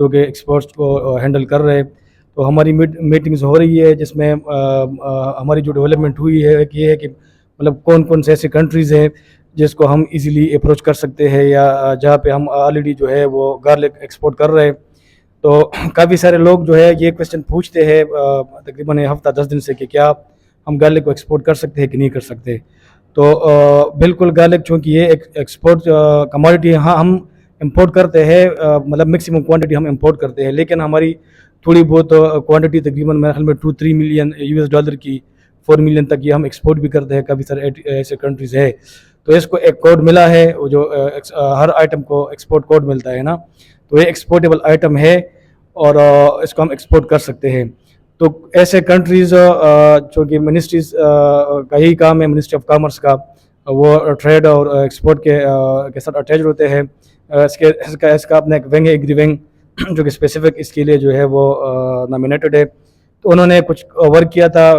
جو کہ ایکسپورٹس کو ہینڈل کر رہے. تو ہماری میٹنگز ہو رہی ہے جس میں ہماری جو ڈیولپمنٹ ہوئی ہے ایک یہ ہے کہ مطلب کون کون سے ایسی کنٹریز ہیں جس کو ہم ایزیلی اپروچ کر سکتے ہیں یا جہاں پہ ہم آلریڈی جو ہے وہ گارلک ایکسپورٹ کر رہے ہیں. تو کافی سارے لوگ جو ہے یہ کویشچن پوچھتے ہیں تقریباً ہفتہ 10 دن سے کہ کیا ہم گارلک کو ایکسپورٹ کر سکتے ہیں کہ نہیں کر سکتے. تو بالکل گارلک چونکہ یہ ایکسپورٹ کموڈٹی ہے. ہاں ہم امپورٹ کرتے ہیں مطلب میکسیمم کوانٹٹی ہم امپورٹ کرتے ہیں, لیکن ہماری تھوڑی بہت کوانٹٹی تقریباً میرے خیال میں 2-3 ملین US$ کی 4 ملین تک یہ ہم ایکسپورٹ بھی کرتے ہیں. کافی سارے ایسے کنٹریز ہے. تو اس کو ایک کوڈ ملا ہے وہ جو ہر آئٹم کو ایکسپورٹ کوڈ ملتا ہے نا, تو یہ ایکسپورٹیبل آئٹم ہے اور اس کو ہم ایکسپورٹ کر سکتے ہیں. تو ایسے کنٹریز جو کہ منسٹریز کا یہی کام ہے, منسٹری آف کامرس کا, وہ ٹریڈ اور ایکسپورٹ کے ساتھ اٹیچ ہوتے ہیں. اس کا اپنا ایک ونگ ہے, ایگری ونگ, جو کہ اسپیسیفک اس کے لیے جو ہے وہ نامینیٹڈ ہے. تو انہوں نے کچھ ورک کیا تھا,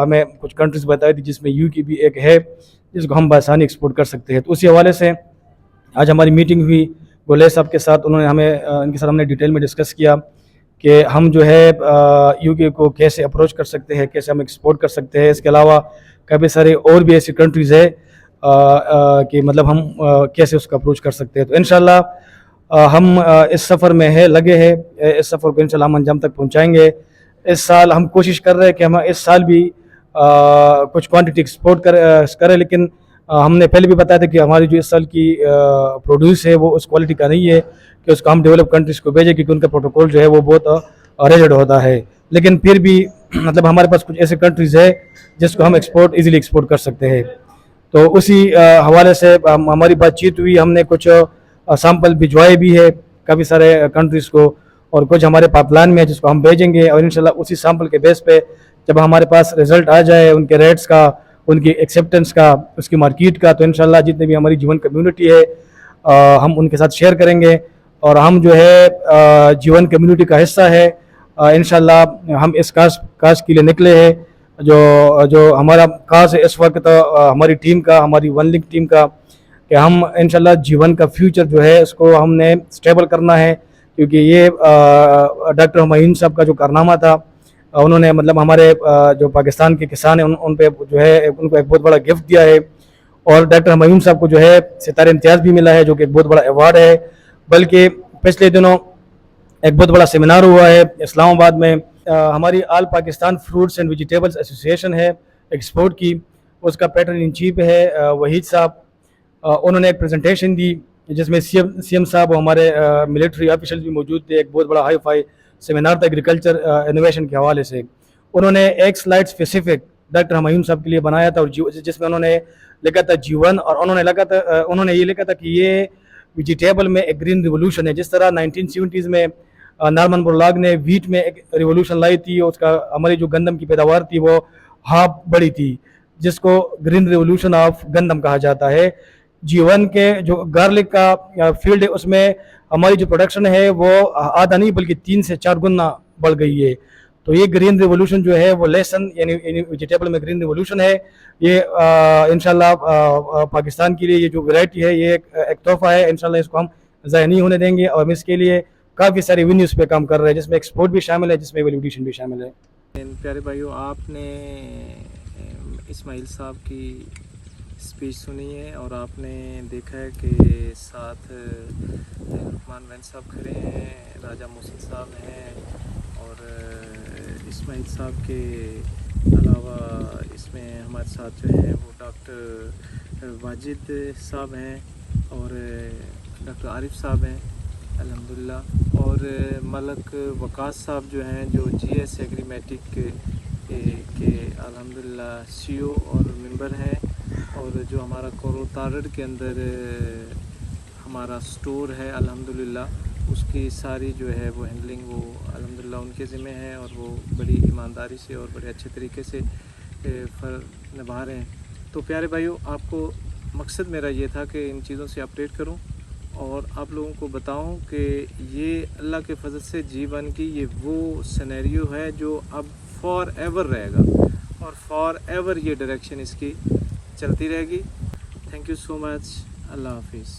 ہمیں کچھ کنٹریز بتائی تھی جس میں UK بھی ایک ہے جس کو ہم بآسانی ایکسپورٹ کر سکتے ہیں. تو اسی حوالے سے آج ہماری میٹنگ ہوئی گولے صاحب کے ساتھ. انہوں نے ان کے ساتھ ہم نے ڈیٹیل میں ڈسکس کیا کہ ہم جو ہے UK کو کیسے اپروچ کر سکتے ہیں, کیسے ہم ایکسپورٹ کر سکتے ہیں. اس کے علاوہ کافی سارے اور بھی ایسی کنٹریز ہے کہ مطلب ہم کیسے اس کا اپروچ کر سکتے ہیں. تو انشاءاللہ ہم اس سفر میں لگے ہیں. اس سفر کو انشاءاللہ ہم انجام تک پہنچائیں گے. اس سال ہم کوشش کر رہے ہیں کہ ہم اس سال بھی کچھ کوانٹٹی ایکسپورٹ کریں, لیکن ہم نے پہلے بھی بتایا تھا کہ ہماری جو اس سال کی پروڈیوس ہے وہ اس کوالٹی کا نہیں ہے کہ اس کو ہم ڈیولپ کنٹریز کو بھیجیں, کیونکہ ان کا پروٹوکول جو ہے وہ بہت ریجڈ ہوتا ہے. لیکن پھر بھی مطلب ہمارے پاس کچھ ایسے کنٹریز ہے جس کو ہم ایزیلی ایکسپورٹ کر سکتے ہیں. تو اسی حوالے سے ہماری بات چیت ہوئی. ہم نے کچھ سیمپل بھجوائے بھی ہے کافی سارے کنٹریز کو, اور کچھ ہمارے پائپ لائن میں ہے جس کو ہم بھیجیں گے. اور انشاءاللہ اسی سیمپل کے بیس پہ جب ہمارے پاس رزلٹ آ جائے ان کے ریٹس کا, ان کی ایکسیپٹنس کا, اس کی مارکیٹ کا, تو انشاءاللہ جتنے بھی ہماری جیون کمیونٹی ہے ہم ان کے ساتھ شیئر کریں گے. اور ہم جو ہے جیون کمیونٹی کا حصہ ہے. انشاءاللہ ہم اس کاز کے لیے نکلے ہیں جو ہمارا کاز ہے اس وقت ہماری ٹیم کا, ہماری ون لنک ٹیم کا, کہ ہم انشاءاللہ جیون کا فیوچر جو ہے اس کو ہم نے سٹیبل کرنا ہے. کیونکہ یہ ڈاکٹر ہمایون صاحب کا جو کارنامہ تھا, انہوں نے مطلب ہمارے جو پاکستان کے کسان ہیں ان پہ جو ہے ان کو ایک بہت بڑا گفٹ دیا ہے. اور ڈاکٹر ہمایون صاحب کو جو ہے ستارہ امتیاز بھی ملا ہے, جو کہ ایک بہت بڑا ایوارڈ ہے. بلکہ پچھلے دنوں ایک بہت بڑا سیمینار ہوا ہے اسلام آباد میں. ہماری all Pakistan fruits and vegetables association ہے ایکسپورٹ کی, اس کا پیٹرن ان چیف ہے وحید صاحب. انہوں نے ایک پریزنٹیشن دی جس میں سی ایم صاحب اور ہمارے ملٹری آفیشل بھی موجود تھے. ایک بہت بڑا ہائی فائی سیمینار تھا ایگریکلچر انوویشن کے حوالے سے. انہوں نے ایک سلائڈ اسپیسیفک ڈاکٹر ہمایون صاحب کے لیے بنایا تھا, اور جس میں انہوں نے لکھا تھا جیون, اور انہوں نے یہ لکھا تھا کہ یہ ویجیٹیبل میں ایک گرین ریولوشن ہے. جس طرح 1970s میں نارمن بورلاگ نے ویٹ میں ایک ریولوشن لائی تھی, اس کا ہماری جو گندم کی پیداوار تھی وہ ہاف بڑی تھی, جس کو گرین ریولوشن آف گندم کہا جاتا ہے. جیون کے جو گارلک کا فیلڈ ہے اس میں ہماری جو پروڈکشن ہے وہ آدھا نہیں بلکہ 3 سے 4 گنا بڑھ گئی ہے. تو یہ گرین ریولوشن جو ہے وہ لیسن یعنی ویجیٹیبل میں گرین ریولوشن ہے. یہ انشاءاللہ پاکستان کے لیے یہ جو ویرائٹی ہے یہ ایک تحفہ ہے. انشاءاللہ اس کو ہم ضائع نہیں ہونے دیں گے, اور ہم اس کے لیے کافی ساری وینیوز پہ کام کر رہے ہیں جس میں ایکسپورٹ بھی شامل ہے, جس میں ویلیڈیشن بھی شامل ہے. پیارے بھائیو, آپ نے اسماعیل صاحب کی اسپیچ سنی ہے اور آپ نے دیکھا ہے کہ ساتھ لقمان بین صاحب کھڑے ہیں, راجہ محسن صاحب ہیں, اور اسماعیل صاحب کے علاوہ اس میں ہمارے ساتھ جو ہے وہ ڈاکٹر واجد صاحب ہیں اور ڈاکٹر عارف صاحب ہیں الحمدللہ, اور ملک وقاص صاحب جو ہیں جو GS ایگریمیٹک کے الحمدللہ CEO اور ممبر ہیں, اور جو ہمارا کورو تارڑ کے اندر ہمارا سٹور ہے الحمدللہ اس کی ساری جو ہے وہ ہینڈلنگ وہ الحمدللہ ان کے ذمہ ہے, اور وہ بڑی ایمانداری سے اور بڑے اچھے طریقے سے نبھا رہے ہیں. تو پیارے بھائیو, آپ کو مقصد میرا یہ تھا کہ ان چیزوں سے اپڈیٹ کروں اور آپ لوگوں کو بتاؤں کہ یہ اللہ کے فضل سے جیون کی یہ وہ سینیریو ہے جو اب فار ایور رہے گا, اور فار ایور یہ ڈائریکشن اس کی چلتی رہے گی. تھینک یو سو مچ. اللہ حافظ.